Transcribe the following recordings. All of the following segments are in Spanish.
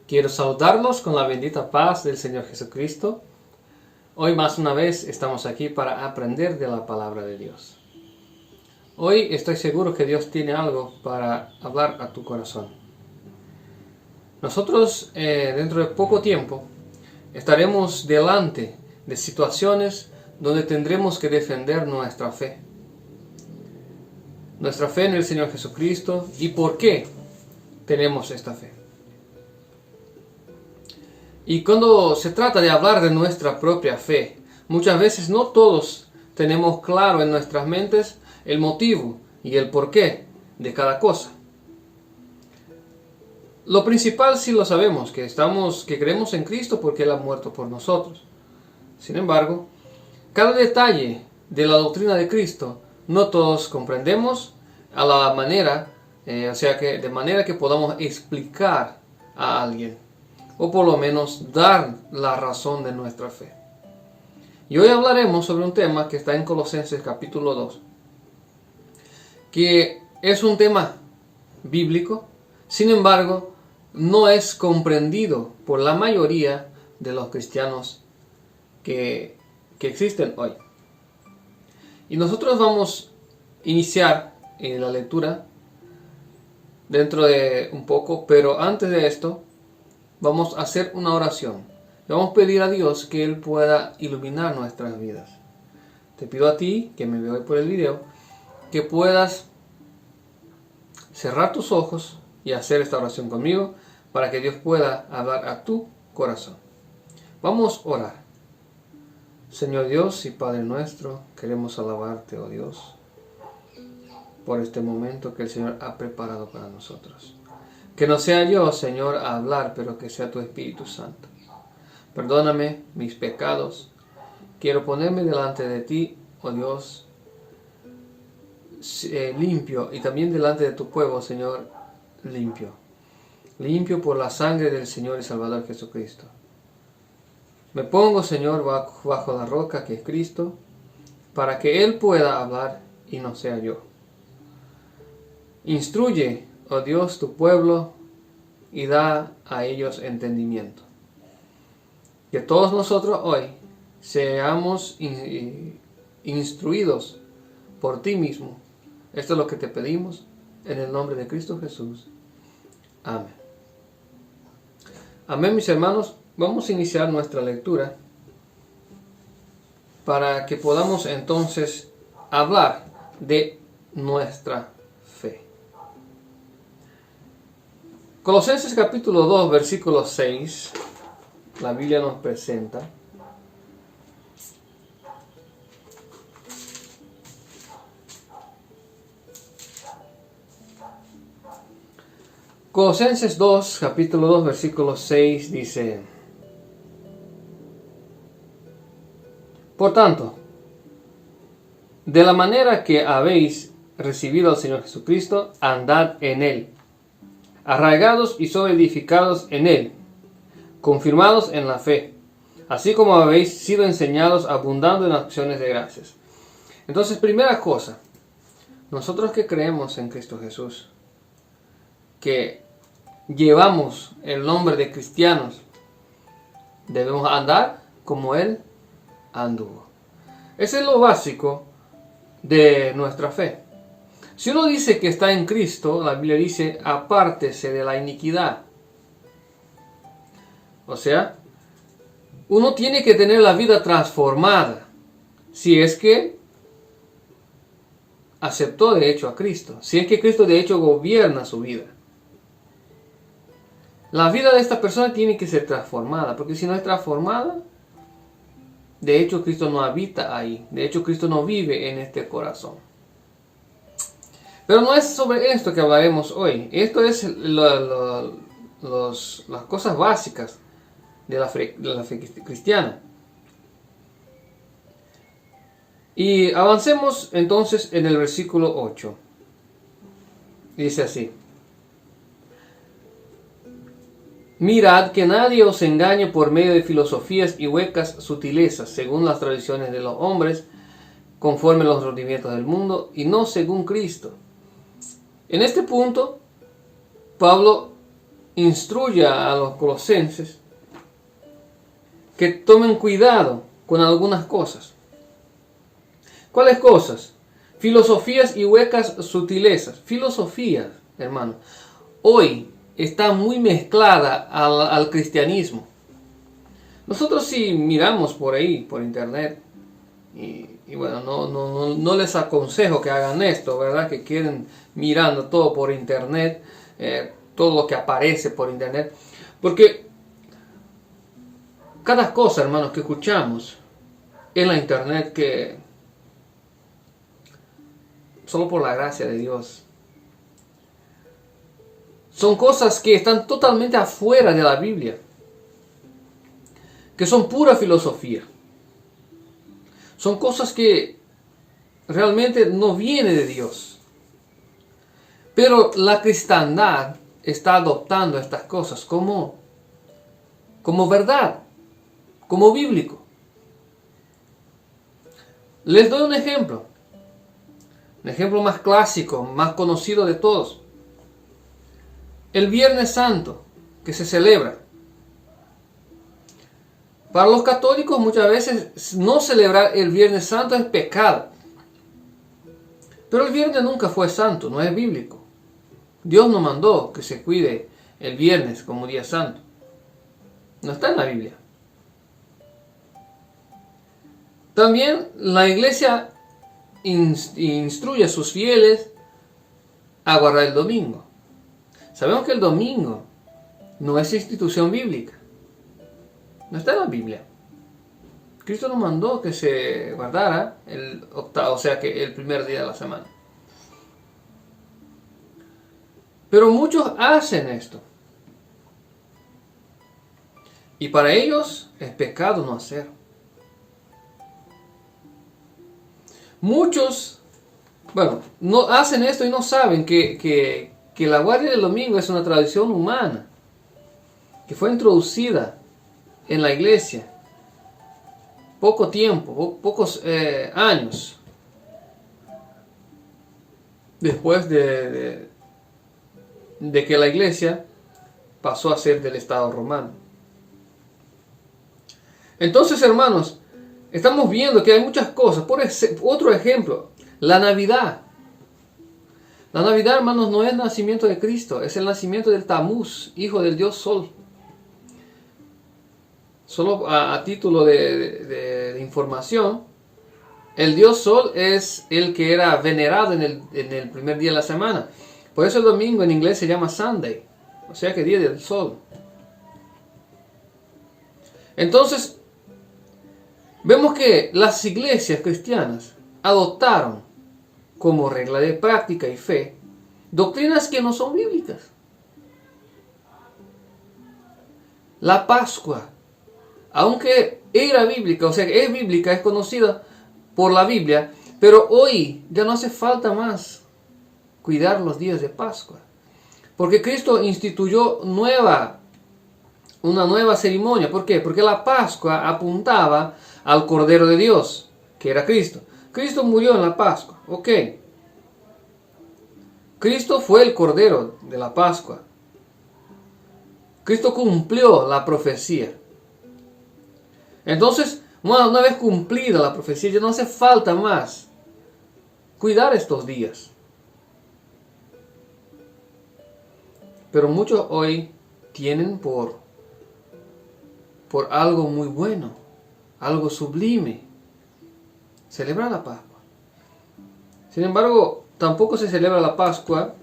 Quiero saludarlos con la bendita paz del Señor Jesucristo. Hoy más una vez estamos aquí para aprender de la palabra de Dios. Hoy estoy seguro que Dios tiene algo para hablar a tu corazón. Nosotros dentro de poco tiempo estaremos delante de situaciones donde tendremos que defender nuestra fe. Nuestra fe en el Señor Jesucristo y por qué tenemos esta fe. Y cuando se trata de hablar de nuestra propia fe, muchas veces no todos tenemos claro en nuestras mentes el motivo y el porqué de cada cosa. Lo principal sí lo sabemos, que creemos en Cristo porque Él ha muerto por nosotros. Sin embargo, cada detalle de la doctrina de Cristo no todos comprendemos a la manera, de manera que podamos explicar a alguien, o por lo menos dar la razón de nuestra fe. Y hoy hablaremos sobre un tema que está en Colosenses capítulo 2, que es un tema bíblico, sin embargo, no es comprendido por la mayoría de los cristianos que existen hoy. Y nosotros vamos a iniciar la lectura dentro de un poco, pero antes de esto, vamos a hacer una oración. Le vamos a pedir a Dios que Él pueda iluminar nuestras vidas. Te pido a ti, que me veo hoy por el video, que puedas cerrar tus ojos y hacer esta oración conmigo para que Dios pueda hablar a tu corazón. Vamos a orar. Señor Dios y Padre nuestro, queremos alabarte, oh Dios, por este momento que el Señor ha preparado para nosotros. Que no sea yo, Señor, a hablar, pero que sea tu Espíritu Santo. Perdóname mis pecados. Quiero ponerme delante de ti, oh Dios, limpio, y también delante de tu pueblo, Señor, limpio. Limpio por la sangre del Señor y Salvador Jesucristo. Me pongo, Señor, bajo la roca que es Cristo, para que Él pueda hablar y no sea yo. Instruye, oh Dios, tu pueblo, y da a ellos entendimiento. Que todos nosotros hoy seamos instruidos por ti mismo. Esto es lo que te pedimos en el nombre de Cristo Jesús. Amén. Amén, mis hermanos. Vamos a iniciar nuestra lectura para que podamos entonces hablar de nuestra fe. Colosenses capítulo 2, versículo 6, la Biblia nos presenta: Colosenses 2, capítulo 2, versículo 6 dice: Por tanto, de la manera que habéis recibido al Señor Jesucristo, andad en Él, arraigados y sobreedificados en Él, confirmados en la fe, así como habéis sido enseñados, abundando en acciones de gracias. Entonces, primera cosa, nosotros que creemos en Cristo Jesús, que llevamos el nombre de cristianos, debemos andar como Él anduvo. Ese es lo básico de nuestra fe. Si uno dice que está en Cristo, la Biblia dice: apártese de la iniquidad. O sea, uno tiene que tener la vida transformada si es que aceptó de hecho a Cristo, si es que Cristo de hecho gobierna su vida. La vida de esta persona tiene que ser transformada, porque si no es transformada, de hecho Cristo no habita ahí, de hecho Cristo no vive en este corazón. Pero no es sobre esto que hablaremos hoy. Esto es las cosas básicas de la fe cristiana. Y avancemos entonces en el versículo 8. Dice así: Mirad que nadie os engañe por medio de filosofías y huecas sutilezas, según las tradiciones de los hombres, conforme a los rendimientos del mundo, y no según Cristo. En este punto, Pablo instruye a los colosenses que tomen cuidado con algunas cosas. ¿Cuáles cosas? Filosofías y huecas sutilezas. Filosofías, hermano, hoy está muy mezclada al cristianismo. Nosotros si miramos por ahí, por internet, y bueno, no les aconsejo que hagan esto, ¿verdad? Que quieren mirando todo por internet, todo lo que aparece por internet, porque cada cosa, hermanos, que escuchamos en la internet, que solo por la gracia de Dios, son cosas que están totalmente afuera de la Biblia, que son pura filosofía. Son cosas que realmente no vienen de Dios. Pero la cristiandad está adoptando estas cosas como verdad, como bíblico. Les doy un ejemplo más clásico, más conocido de todos. El Viernes Santo, que se celebra. Para los católicos muchas veces no celebrar el Viernes Santo es pecado. Pero el viernes nunca fue santo, no es bíblico. Dios no mandó que se cuide el viernes como día santo. No está en la Biblia. También la iglesia instruye a sus fieles a guardar el domingo. Sabemos que el domingo no es institución bíblica. No está en la Biblia. Cristo nos mandó que se guardara el octavo, o sea que el primer día de la semana. Pero muchos hacen esto. Y para ellos es pecado no hacer. Muchos, no hacen esto y no saben que la guardia del domingo es una tradición humana, que fue introducida en la iglesia poco tiempo, pocos años después de que la iglesia pasó a ser del Estado romano. Entonces, hermanos, estamos viendo que hay muchas cosas. Otro ejemplo, la Navidad. La Navidad, hermanos, no es el nacimiento de Cristo, es el nacimiento del Tamuz, hijo del dios Sol. Solo a título de información, el dios Sol es el que era venerado en el primer día de la semana. Por eso el domingo en inglés se llama Sunday, o sea que día del sol. Entonces, vemos que las iglesias cristianas adoptaron como regla de práctica y fe doctrinas que no son bíblicas. La Pascua, aunque era bíblica, o sea que es bíblica, es conocida por la Biblia, pero hoy ya no hace falta más cuidar los días de Pascua, porque Cristo instituyó una nueva ceremonia. ¿Por qué? Porque la Pascua apuntaba al Cordero de Dios, que era Cristo. Cristo murió en la Pascua, ok. Cristo fue el Cordero de la Pascua. Cristo cumplió la profecía. Entonces, una vez cumplida la profecía, ya no hace falta más cuidar estos días. Pero muchos hoy tienen por algo muy bueno, algo sublime, celebrar la Pascua. Sin embargo, tampoco se celebra la Pascua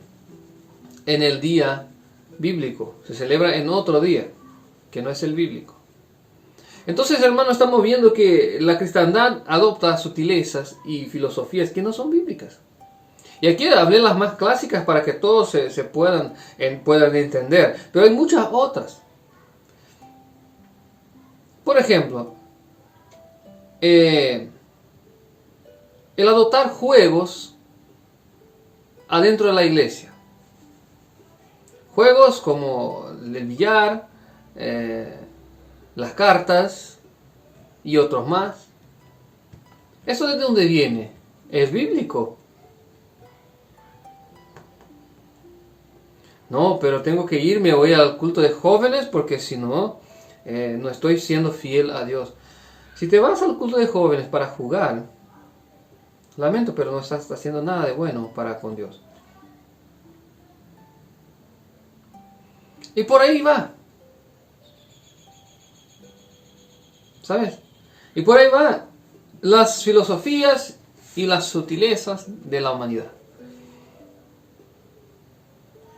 en el día bíblico, se celebra en otro día, que no es el bíblico. Entonces, hermanos, estamos viendo que la cristiandad adopta sutilezas y filosofías que no son bíblicas. Y aquí hablé las más clásicas para que todos se puedan entender, pero hay muchas otras. Por ejemplo, el adoptar juegos adentro de la iglesia. Juegos como el billar, las cartas y otros más. ¿Eso de dónde viene? ¿Es bíblico? No, pero tengo que irme hoy al culto de jóvenes porque si no, no estoy siendo fiel a Dios. Si te vas al culto de jóvenes para jugar, lamento, pero no estás haciendo nada de bueno para con Dios. Y por ahí va. ¿Sabes? Y por ahí va las filosofías y las sutilezas de la humanidad.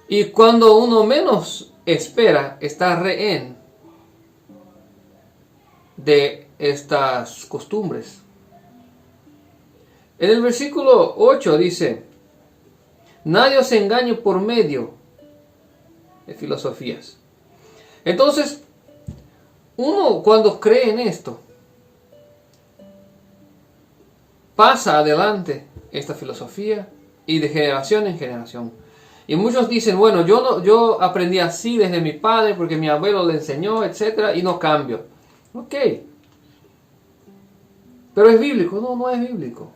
Y cuando uno menos espera, está rehén de estas costumbres. En el versículo 8 dice: nadie os engañe por medio de filosofías. Entonces, uno cuando cree en esto, pasa adelante esta filosofía y de generación en generación. Y muchos dicen, bueno, yo aprendí así desde mi padre porque mi abuelo le enseñó, etcétera, y no cambio. Ok. Pero es bíblico. No, no es bíblico.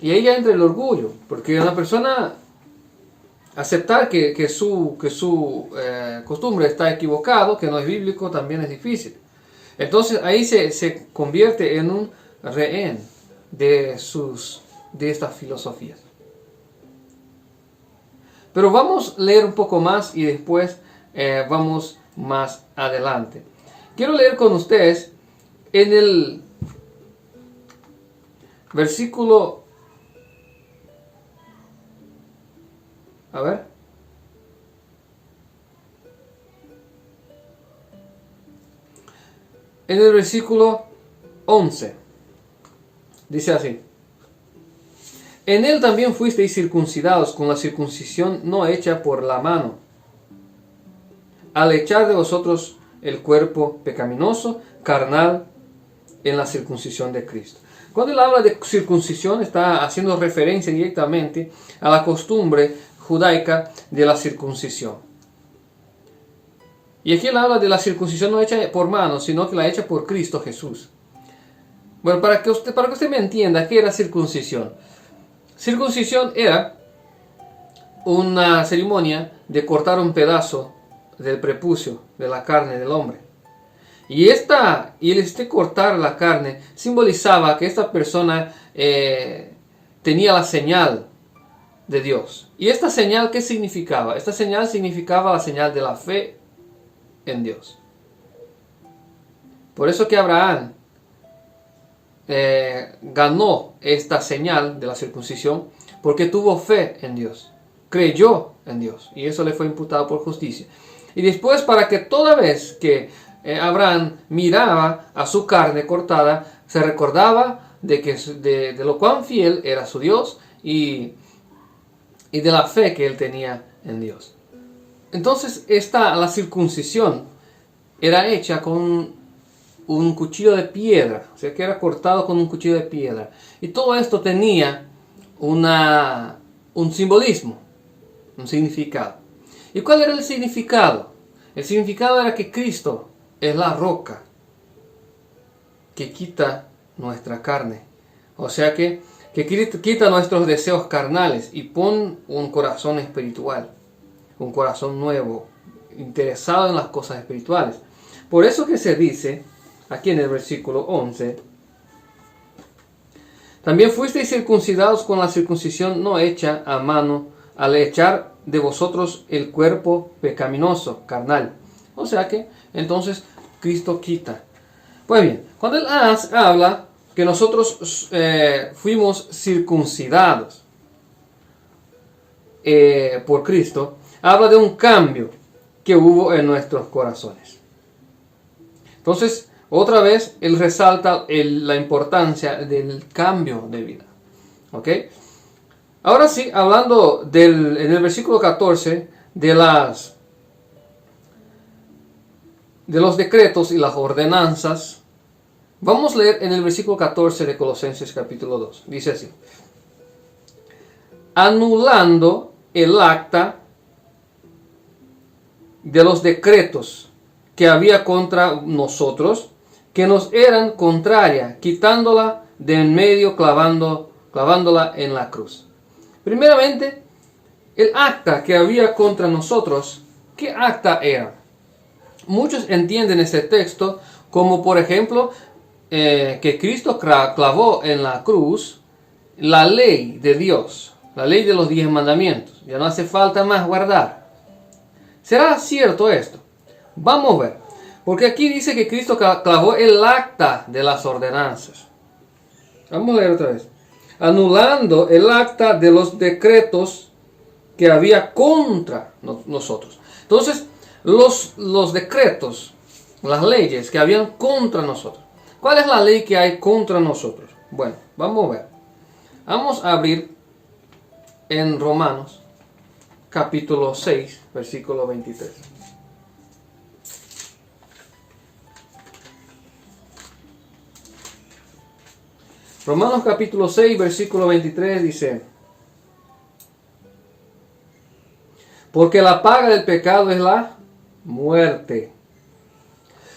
Y ahí ya entra el orgullo, porque una persona aceptar que su costumbre está equivocado, que no es bíblico, también es difícil. Entonces ahí se convierte en un rehén de estas filosofías. Pero vamos a leer un poco más y después vamos más adelante. Quiero leer con ustedes en el versículo... A ver. En el versículo 11. Dice así: en él también fuisteis circuncidados con la circuncisión no hecha por la mano, al echar de vosotros el cuerpo pecaminoso, carnal, en la circuncisión de Cristo. Cuando él habla de circuncisión, está haciendo referencia directamente a la costumbre judaica de la circuncisión. Y aquí él habla de la circuncisión no hecha por mano, sino que la hecha por Cristo Jesús. Bueno, para que usted me entienda, ¿qué era circuncisión? Circuncisión era una ceremonia de cortar un pedazo del prepucio, de la carne del hombre. Y este cortar la carne simbolizaba que esta persona tenía la señal de Dios. ¿Y esta señal qué significaba? Esta señal significaba la señal de la fe en Dios. Por eso que Abraham ganó esta señal de la circuncisión, porque tuvo fe en Dios, creyó en Dios, y eso le fue imputado por justicia. Y después, para que toda vez que Abraham miraba a su carne cortada, se recordaba de lo cuán fiel era su Dios y de la fe que él tenía en Dios. Entonces la circuncisión era hecha con un cuchillo de piedra, o sea que era cortado con un cuchillo de piedra. Y todo esto tenía un simbolismo, un significado. ¿Y cuál era el significado? El significado era que Cristo es la roca que quita nuestra carne. O sea que quita nuestros deseos carnales y pone un corazón espiritual, un corazón nuevo, interesado en las cosas espirituales. Por eso que se dice aquí en el versículo 11: también fuisteis circuncidados con la circuncisión no hecha a mano, al echar de vosotros el cuerpo pecaminoso, carnal. O sea que entonces Cristo quita. Pues bien, cuando él habla que nosotros fuimos circuncidados por Cristo, habla de un cambio que hubo en nuestros corazones. Entonces, otra vez, él resalta la importancia del cambio de vida. ¿Ok? Ahora sí, hablando en el versículo 14 de los decretos y las ordenanzas, vamos a leer en el versículo 14 de Colosenses capítulo 2. Dice así: anulando el acta de los decretos que había contra nosotros, que nos eran contraria, quitándola de en medio, clavándola en la cruz. Primeramente, el acta que había contra nosotros, ¿qué acta era? Muchos entienden este texto como, por ejemplo, que Cristo clavó en la cruz la ley de Dios, la ley de los 10 mandamientos. Ya no hace falta más guardar. ¿Será cierto esto? Vamos a ver. Porque aquí dice que Cristo clavó el acta de las ordenanzas. Vamos a leer otra vez. Anulando el acta de los decretos que había contra nosotros. Entonces, los decretos, las leyes que habían contra nosotros. ¿Cuál es la ley que hay contra nosotros? Bueno, vamos a ver. Vamos a abrir en Romanos, capítulo 6, versículo 23. Romanos capítulo 6, versículo 23 dice: porque la paga del pecado es la muerte.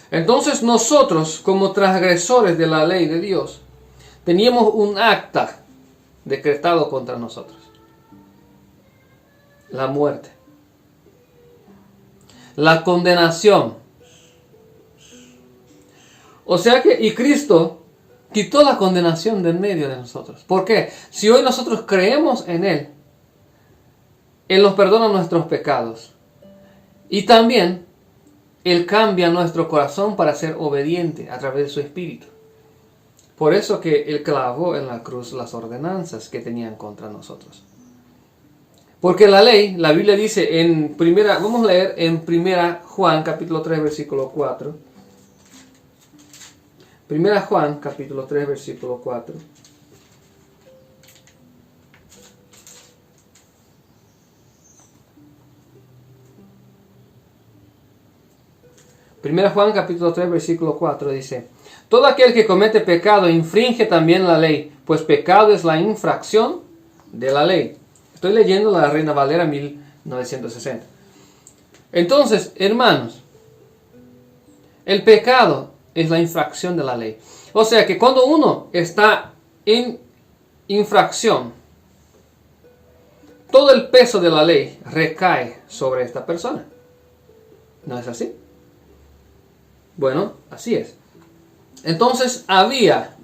Entonces nosotros, como transgresores de la ley de Dios, teníamos un acta decretado contra nosotros: la muerte, la condenación. O sea que, y Cristo quitó la condenación de en medio de nosotros. ¿Por qué? Si hoy nosotros creemos en Él, Él nos perdona nuestros pecados. Y también Él cambia nuestro corazón para ser obediente a través de su Espíritu. Por eso que Él clavó en la cruz las ordenanzas que tenían contra nosotros. Porque la ley, la Biblia dice en primera, vamos a leer en primera Juan capítulo 3 versículo 4. Primera Juan capítulo 3 versículo 4. Primera Juan capítulo 3 versículo 4 dice: todo aquel que comete pecado infringe también la ley, pues pecado es la infracción de la ley. Estoy leyendo la Reina Valera 1960. Entonces, hermanos, el pecado es la infracción de la ley. O sea que cuando uno está en infracción, todo el peso de la ley recae sobre esta persona. ¿No es así? Bueno, así es. Entonces había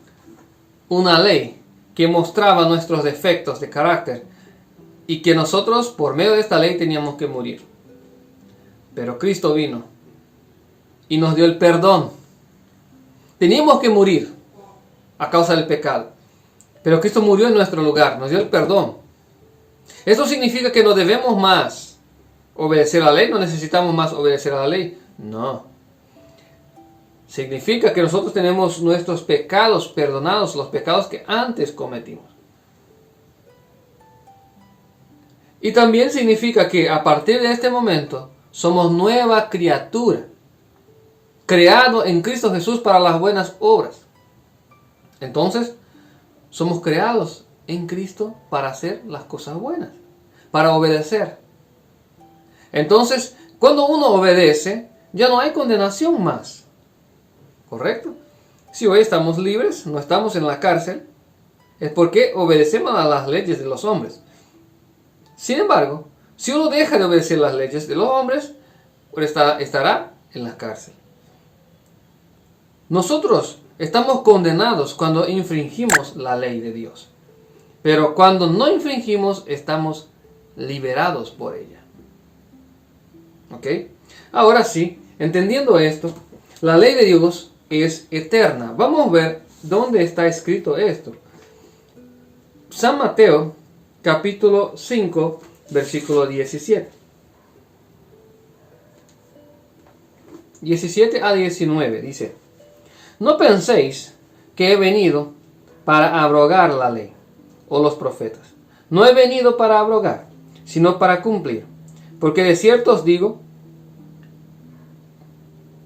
una ley que mostraba nuestros defectos de carácter y que nosotros por medio de esta ley teníamos que morir. Pero Cristo vino y nos dio el perdón. Teníamos que morir a causa del pecado, pero Cristo murió en nuestro lugar, nos dio el perdón. ¿Eso significa que no debemos más obedecer a la ley? ¿No necesitamos más obedecer a la ley? No. Significa que nosotros tenemos nuestros pecados perdonados, los pecados que antes cometimos. Y también significa que a partir de este momento somos nueva criatura, creado en Cristo Jesús para las buenas obras. Entonces, somos creados en Cristo para hacer las cosas buenas, para obedecer. Entonces, cuando uno obedece, ya no hay condenación más. ¿Correcto? Si hoy estamos libres, no estamos en la cárcel, es porque obedecemos a las leyes de los hombres. Sin embargo, si uno deja de obedecer las leyes de los hombres, pues estará en la cárcel. Nosotros estamos condenados cuando infringimos la ley de Dios. Pero cuando no infringimos, estamos liberados por ella. ¿Ok? Ahora sí, entendiendo esto, la ley de Dios es eterna. Vamos a ver dónde está escrito esto. San Mateo, capítulo 5, versículo 17. 17 a 19 dice: no penséis que he venido para abrogar la ley o los profetas. No he venido para abrogar, sino para cumplir. Porque de cierto os digo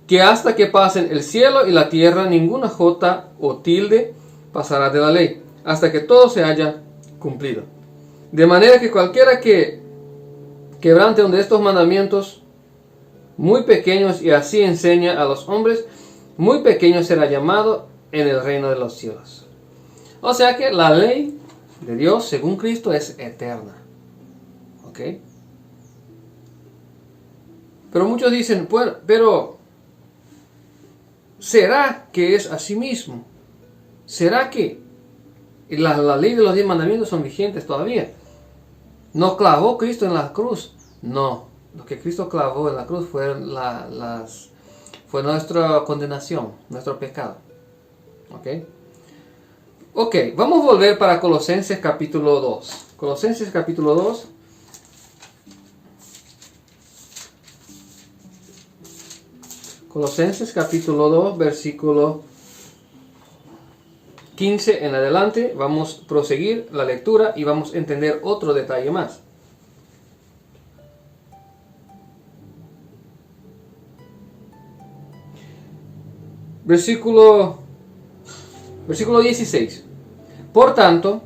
que hasta que pasen el cielo y la tierra, ninguna jota o tilde pasará de la ley, hasta que todo se haya cumplido. De manera que cualquiera que quebrante uno de estos mandamientos muy pequeños, y así enseña a los hombres, muy pequeños será llamado en el reino de los cielos. O sea que la ley de Dios, según Cristo, es eterna. ¿Ok? Pero muchos dicen, bueno, pero ¿será que es así mismo? ¿Será que la ley de los 10 mandamientos son vigentes todavía? ¿No clavó Cristo en la cruz? No. Lo que Cristo clavó en la cruz fue nuestra condenación, nuestro pecado. Ok, vamos a volver para Colosenses capítulo 2. Colosenses capítulo 2. Colosenses capítulo 2, versículo 15 en adelante. Vamos a proseguir la lectura y vamos a entender otro detalle más. Versículo 16. Por tanto,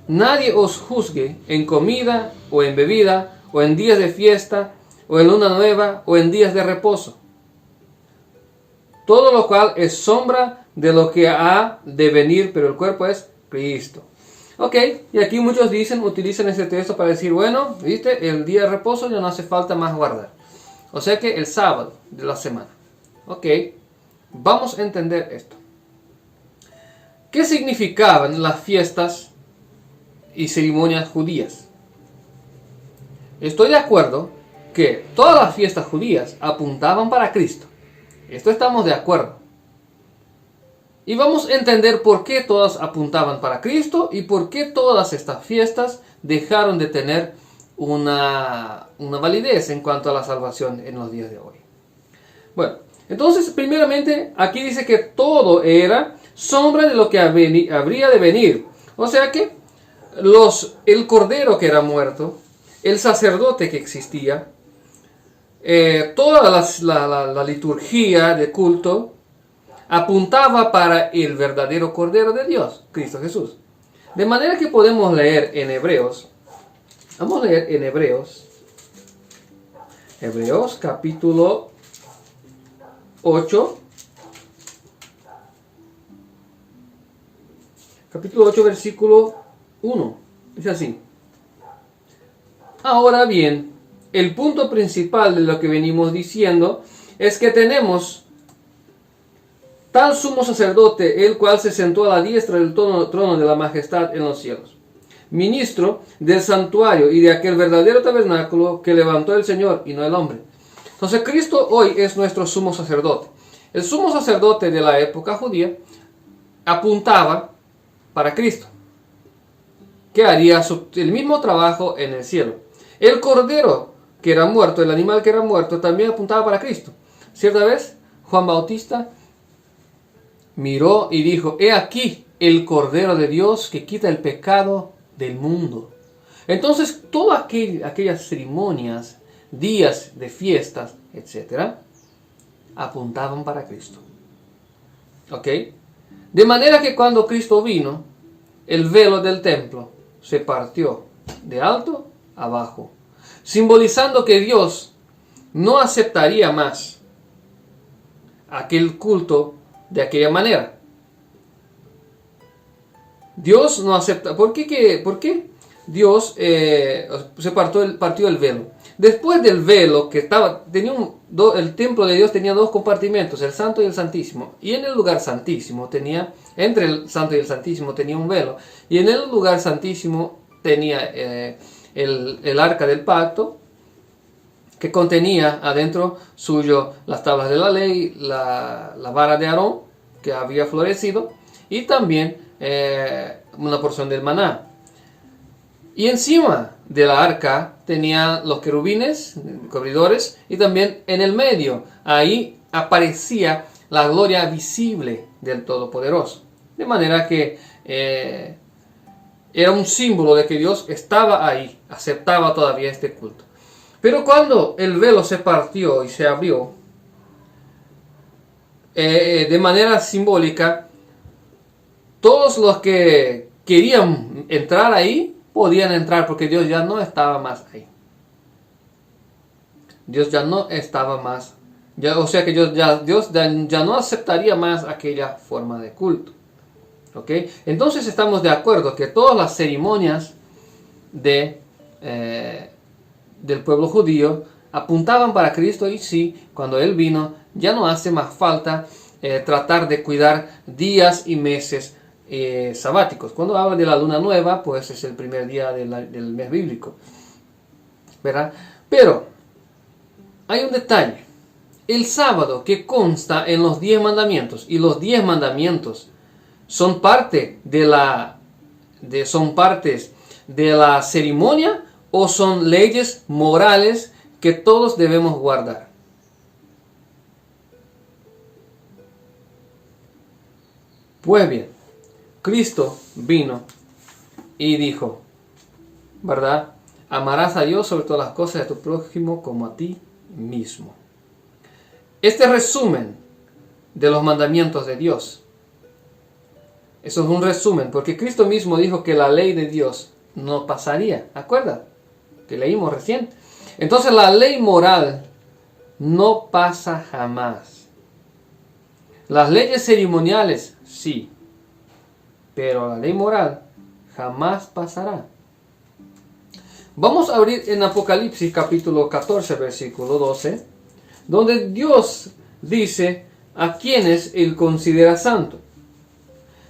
nadie os juzgue en comida o en bebida, o en días de fiesta, o en luna nueva, o en días de reposo. Todo lo cual es sombra de lo que ha de venir, pero el cuerpo es Cristo. Ok, y aquí muchos utilizan este texto para decir, bueno, viste, el día de reposo ya no hace falta más guardar. O sea que el sábado de la semana. Ok, vamos a entender esto. ¿Qué significaban las fiestas y ceremonias judías? Estoy de acuerdo que todas las fiestas judías apuntaban para Cristo. Esto estamos de acuerdo. Y vamos a entender por qué todas apuntaban para Cristo y por qué todas estas fiestas dejaron de tener una validez en cuanto a la salvación en los días de hoy. Bueno, entonces primeramente aquí dice que todo era sombra de lo que habría de venir. O sea que el cordero que era muerto, el sacerdote que existía, toda la liturgia de culto apuntaba para el verdadero Cordero de Dios, Cristo Jesús. De manera que podemos leer en Hebreos, vamos a leer en Hebreos capítulo 8, versículo 1, dice así: ahora bien, el punto principal de lo que venimos diciendo es que tenemos tal sumo sacerdote, el cual se sentó a la diestra del trono de la majestad en los cielos, ministro del santuario y de aquel verdadero tabernáculo que levantó el Señor y no el hombre. Entonces Cristo hoy es nuestro sumo sacerdote. El sumo sacerdote de la época judía apuntaba para Cristo, que haría el mismo trabajo en el cielo. El cordero que era muerto, el animal que era muerto, también apuntaba para Cristo. Cierta vez, Juan Bautista miró y dijo: he aquí el Cordero de Dios que quita el pecado del mundo. Entonces, todas aquellas ceremonias, días de fiestas, etc., apuntaban para Cristo. ¿Ok? De manera que cuando Cristo vino, el velo del templo se partió de alto a bajo, simbolizando que Dios no aceptaría más aquel culto de aquella manera. Dios no acepta. ¿Por qué Dios se partió el velo? Después del velo que el templo de Dios tenía dos compartimentos, el Santo y el Santísimo. Y en el lugar santísimo entre el Santo y el Santísimo tenía un velo. Y en el lugar santísimo tenía el arca del pacto, que contenía adentro suyo las tablas de la ley, la vara de Aarón, que había florecido, y también una porción del maná. Y encima de la arca tenía los querubines, cubridores, y también en el medio, ahí aparecía la gloria visible del Todopoderoso. De manera que era un símbolo de que Dios estaba ahí, aceptaba todavía este culto. Pero cuando el velo se partió y se abrió, de manera simbólica, todos los que querían entrar ahí, podían entrar porque Dios ya no estaba más ahí. Dios ya no estaba más, o sea que Dios ya no aceptaría más aquella forma de culto. ¿Ok? Entonces estamos de acuerdo que todas las ceremonias del pueblo judío apuntaban para Cristo, y sí, cuando Él vino ya no hace más falta tratar de cuidar días y meses sabáticos. Cuando habla de la luna nueva, pues es el primer día del mes bíblico, ¿verdad? Pero hay un detalle. El sábado, que consta en los 10 mandamientos, y los 10 mandamientos son parte son partes de la ceremonia, o son leyes morales que todos debemos guardar. Pues bien, Cristo vino y dijo, ¿verdad? Amarás a Dios sobre todas las cosas, de tu prójimo como a ti mismo. Este resumen de los mandamientos de Dios, eso es un resumen, porque Cristo mismo dijo que la ley de Dios no pasaría. ¿Acuerdas? Que leímos recién. Entonces la ley moral no pasa jamás. Las leyes ceremoniales, sí, pero la ley moral jamás pasará. Vamos a abrir en Apocalipsis capítulo 14, versículo 12, donde Dios dice a quienes Él considera santo.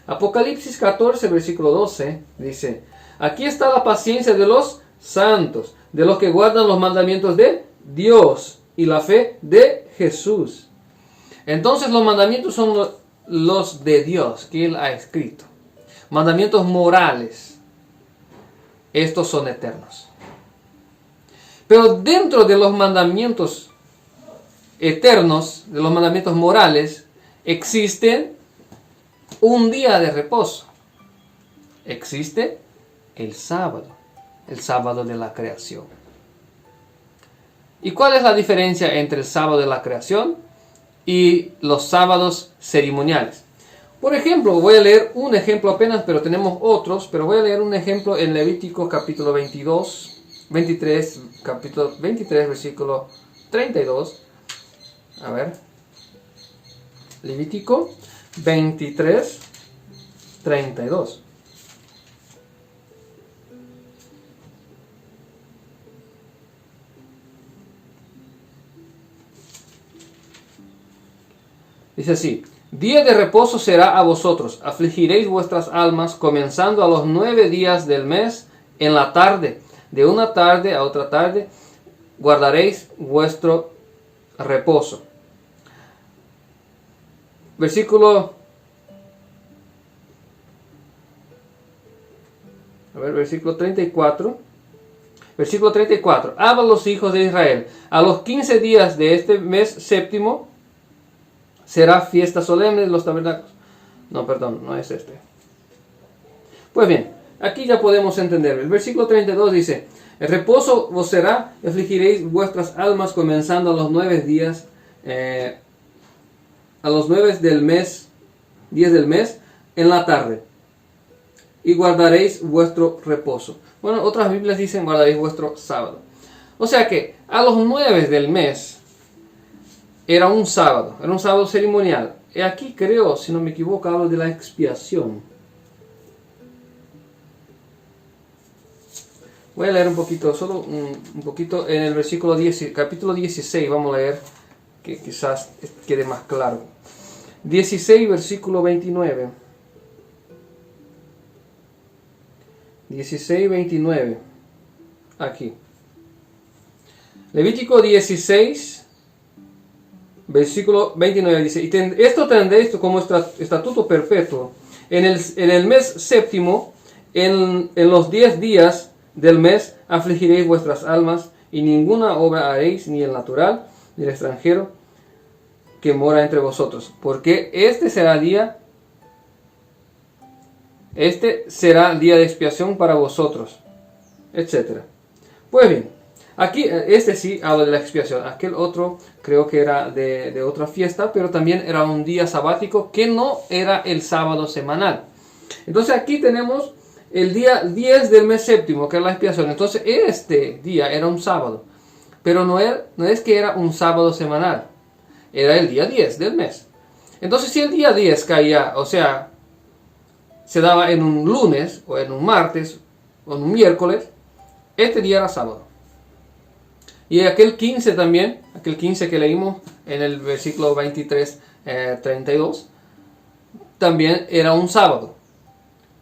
Apocalipsis 14, versículo 12, dice, aquí está la paciencia de los santos, de los que guardan los mandamientos de Dios y la fe de Jesús. Entonces los mandamientos son los de Dios que Él ha escrito. Mandamientos morales. Estos son eternos. Pero dentro de los mandamientos eternos, de los mandamientos morales, existe un día de reposo. Existe el sábado de la creación. ¿Y cuál es la diferencia entre el sábado de la creación y los sábados ceremoniales? Por ejemplo, voy a leer un ejemplo apenas, pero tenemos otros, pero voy a leer un ejemplo en Levítico capítulo 23, capítulo 23, versículo 32. A ver. Levítico 23, 32. Dice así: día de reposo será a vosotros, afligiréis vuestras almas, comenzando a los 9 días del mes, en la tarde, de una tarde a otra tarde, guardaréis vuestro reposo. Versículo 34. Versículo 34. Hablan los hijos de Israel: a los 15 días de este mes séptimo será fiesta solemne de los tabernáculos. No, perdón, no es este. Pues bien, aquí ya podemos entender. El versículo 32 dice: el reposo vos será, afligiréis vuestras almas, comenzando a los 9 días, a los 9 del mes, 10 del mes, en la tarde, y guardaréis vuestro reposo. Bueno, otras Biblias dicen guardaréis vuestro sábado. O sea que a los 9 del mes era un sábado ceremonial. Y aquí creo, si no me equivoco, hablo de la expiación. Voy a leer un poquito, solo un poquito en el versículo 10, capítulo 16, vamos a leer, que quizás quede más claro. 16, versículo 29. 16, 29. Aquí. Levítico 16, versículo 29 dice: y esto tendréis como estatuto perpetuo. En el mes séptimo, en los 10 días del mes, afligiréis vuestras almas, y ninguna obra haréis, ni el natural, ni el extranjero que mora entre vosotros, porque este será día de expiación para vosotros, etc. Pues bien, aquí este sí habla de la expiación. Aquel otro creo que era de otra fiesta, pero también era un día sabático que no era el sábado semanal. Entonces aquí tenemos el día 10 del mes séptimo, que es la expiación. Entonces este día era un sábado. pero no es que era un sábado semanal, era el día 10 del mes. Entonces si el día 10 caía, o sea, se daba en un lunes, o en un martes, o en un miércoles, este día era sábado. Y aquel 15 también, aquel 15 que leímos en el versículo 23, 32, también era un sábado.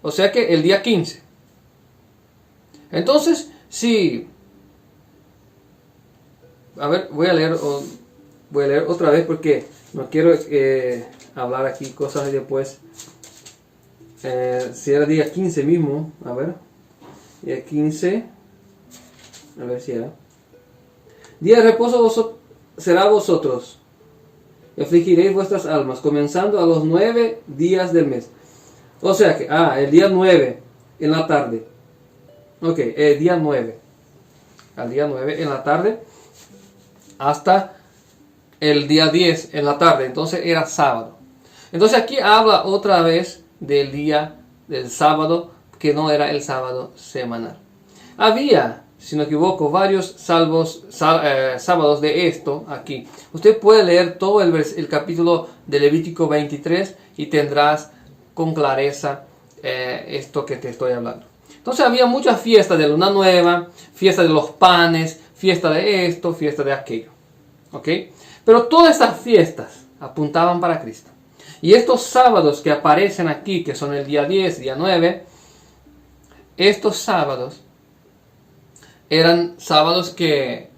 O sea que el día 15. Entonces, si... A ver, voy a leer otra vez porque no quiero hablar aquí cosas y después. Si era día 15 mismo, a ver. Día 15. A ver si era. Día de reposo será vosotros. Y afligiréis vuestras almas, comenzando a los 9 días del mes. O sea que, el día 9 en la tarde. Ok, el día 9. Al día 9 en la tarde. Hasta el día 10 en la tarde. Entonces era sábado. Entonces aquí habla otra vez del día del sábado, que no era el sábado semanal. Había, si no me equivoco, varios sábados de esto aquí. Usted puede leer todo el capítulo de Levítico 23 y tendrás con clareza esto que te estoy hablando. Entonces había muchas fiestas de luna nueva, fiesta de los panes, fiesta de esto, fiesta de aquello. ¿Ok? Pero todas estas fiestas apuntaban para Cristo. Y estos sábados que aparecen aquí, que son el día 10, día 9, estos sábados eran sábados que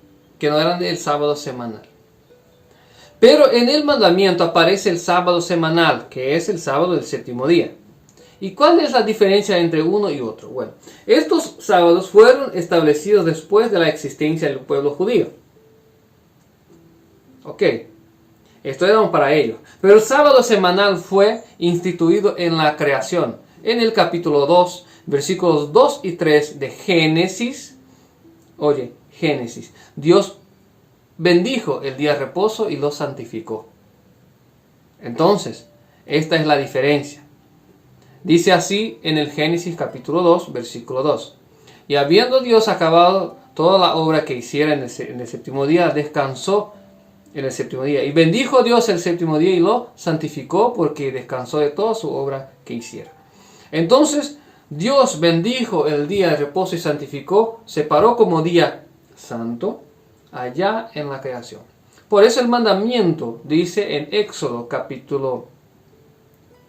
no eran el sábado semanal. Pero en el mandamiento aparece el sábado semanal, que es el sábado del séptimo día. ¿Y cuál es la diferencia entre uno y otro? Bueno, estos sábados fueron establecidos después de la existencia del pueblo judío. Ok, esto era para ellos. Pero el sábado semanal fue instituido en la creación. En el capítulo 2, versículos 2 y 3 de Génesis. Oye, Génesis. Dios bendijo el día de reposo y lo santificó. Entonces, esta es la diferencia. Dice así en el Génesis capítulo 2, versículo 2. Y habiendo Dios acabado toda la obra que hiciera en el séptimo día, descansó en el séptimo día. Y bendijo Dios el séptimo día y lo santificó porque descansó de toda su obra que hiciera. Entonces, Dios bendijo el día de reposo y santificó, separó como día santo allá en la creación. Por eso el mandamiento dice en Éxodo capítulo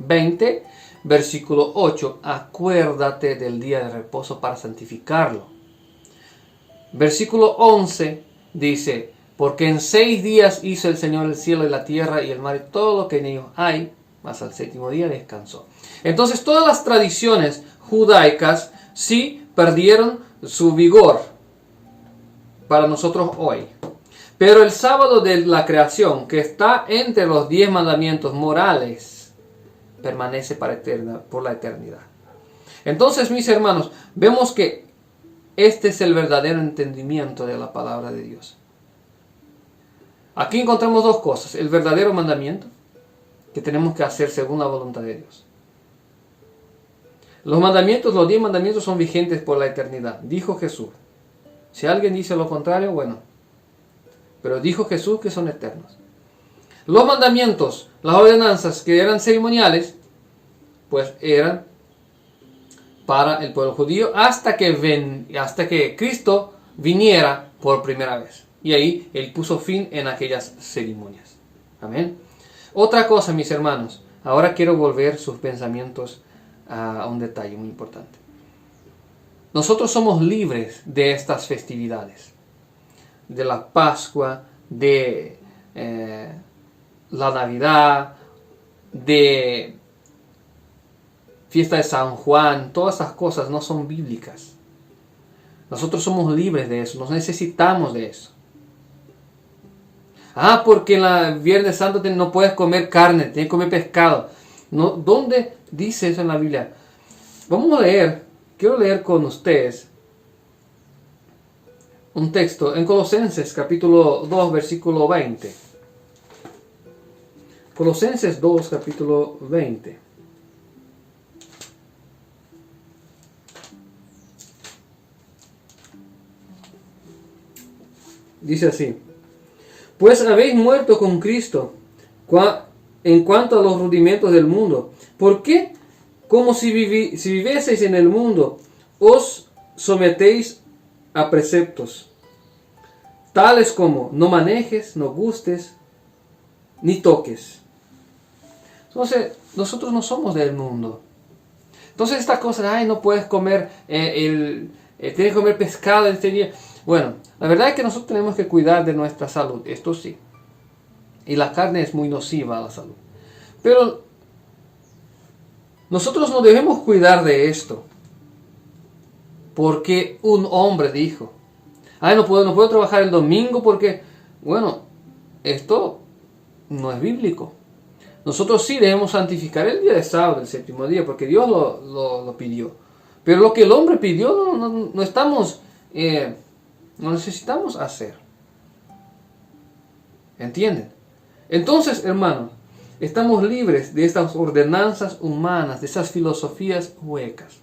20, versículo 8, acuérdate del día de reposo para santificarlo. Versículo 11 dice, porque en 6 días hizo el Señor el cielo y la tierra y el mar y todo lo que en ellos hay, mas al séptimo día descansó. Entonces todas las tradiciones judaicas sí perdieron su vigor para nosotros hoy. Pero el sábado de la creación, que está entre los 10 mandamientos morales, permanece por la eternidad. Entonces, mis hermanos, vemos que este es el verdadero entendimiento de la palabra de Dios. Aquí encontramos dos cosas. El verdadero mandamiento, que tenemos que hacer según la voluntad de Dios. Los 10 mandamientos son vigentes por la eternidad. Dijo Jesús. Si alguien dice lo contrario, bueno. Pero dijo Jesús que son eternos. Los mandamientos, las ordenanzas que eran ceremoniales, pues eran para el pueblo judío hasta que Cristo viniera por primera vez. Y ahí Él puso fin en aquellas ceremonias. Amén. Otra cosa, mis hermanos. Ahora quiero volver sus pensamientos a un detalle muy importante. Nosotros somos libres de estas festividades. De la Pascua, de la Navidad, de fiesta de San Juan. Todas esas cosas no son bíblicas. Nosotros somos libres de eso. No necesitamos de eso. Porque en la Viernes Santo no puedes comer carne, tienes que comer pescado. No, ¿dónde dice eso en la Biblia? Vamos a leer, quiero leer con ustedes un texto en Colosenses capítulo 2, versículo 20. Colosenses 2, capítulo 20. Dice así: pues habéis muerto con Cristo en cuanto a los rudimentos del mundo. ¿Por qué? Como si vivieseis en el mundo, os sometéis a preceptos, tales como no manejes, no gustes, ni toques. Entonces, nosotros no somos del mundo. Entonces, estas cosas, no puedes comer, tienes que comer pescado este día. Bueno, la verdad es que nosotros tenemos que cuidar de nuestra salud, esto sí. Y la carne es muy nociva a la salud. Pero nosotros no debemos cuidar de esto, porque un hombre dijo, no puedo trabajar el domingo porque, bueno, esto no es bíblico. Nosotros sí debemos santificar el día de sábado, el séptimo día, porque Dios lo pidió. Pero lo que el hombre pidió no necesitamos hacer. ¿Entienden? Entonces, hermanos, estamos libres de estas ordenanzas humanas, de esas filosofías huecas.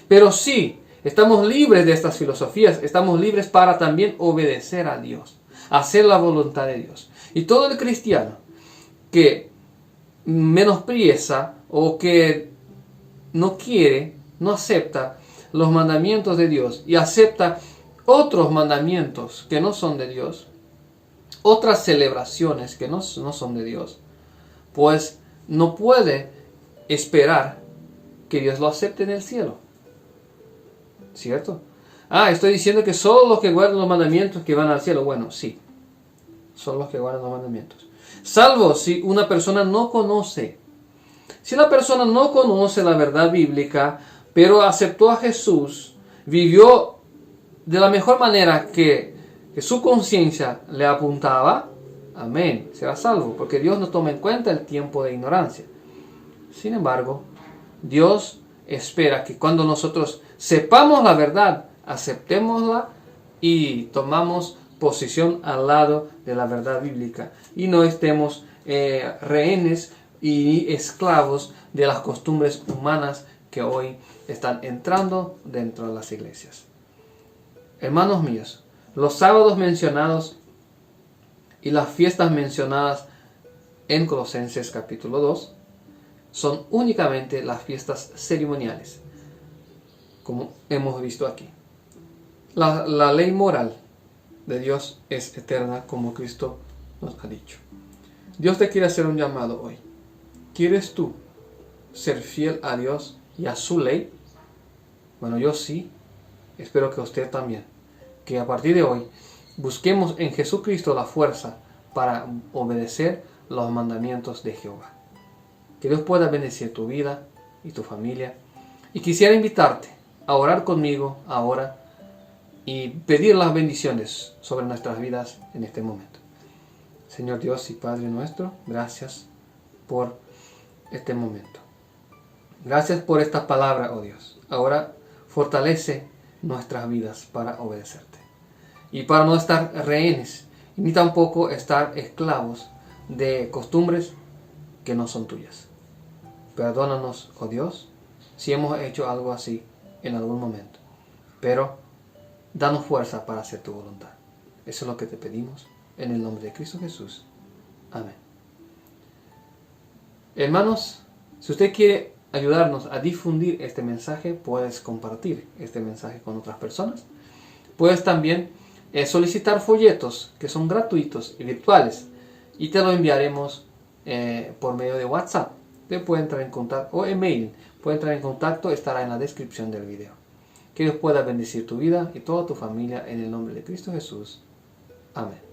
Pero sí, estamos libres de estas filosofías, estamos libres para también obedecer a Dios, hacer la voluntad de Dios. Y todo el cristiano que menosprecia o que no quiere, no acepta los mandamientos de Dios y acepta otros mandamientos que no son de Dios, otras celebraciones que no son de Dios, pues no puede esperar que Dios lo acepte en el cielo. ¿Cierto? Estoy diciendo que solo los que guardan los mandamientos que van al cielo. Bueno, sí, son los que guardan los mandamientos. Salvo si una persona no conoce. Si la persona no conoce la verdad bíblica, pero aceptó a Jesús, vivió de la mejor manera que su conciencia le apuntaba, amén, será salvo, porque Dios no toma en cuenta el tiempo de ignorancia. Sin embargo, Dios espera que cuando nosotros sepamos la verdad, aceptémosla y tomamos posición al lado de la verdad bíblica y no estemos rehenes y esclavos de las costumbres humanas que hoy están entrando dentro de las iglesias. Hermanos míos, los sábados mencionados y las fiestas mencionadas en Colosenses capítulo 2 son únicamente las fiestas ceremoniales, como hemos visto aquí. La ley moral de Dios es eterna, como Cristo nos ha dicho. Dios te quiere hacer un llamado hoy. ¿Quieres tú ser fiel a Dios y a su ley? Bueno, yo sí. Espero que usted también. Que a partir de hoy busquemos en Jesucristo la fuerza para obedecer los mandamientos de Jehová. Que Dios pueda bendecir tu vida y tu familia. Y quisiera invitarte a orar conmigo ahora y pedir las bendiciones sobre nuestras vidas en este momento. Señor Dios y Padre nuestro, gracias por este momento. Gracias por esta palabra, oh Dios. Ahora fortalece nuestras vidas para obedecerte y para no estar rehenes ni tampoco estar esclavos de costumbres que no son tuyas. Perdónanos, oh Dios, si hemos hecho algo así en algún momento, pero danos fuerza para hacer tu voluntad. Eso es lo que te pedimos en el nombre de Cristo Jesús. Amén. Hermanos, si usted quiere ayudarnos a difundir este mensaje, puedes compartir este mensaje con otras personas. Puedes también solicitar folletos que son gratuitos y virtuales y te lo enviaremos por medio de WhatsApp. Te puede entrar en contacto o email. Puede entrar en contacto, estará en la descripción del video. Que Dios pueda bendecir tu vida y toda tu familia en el nombre de Cristo Jesús. Amén.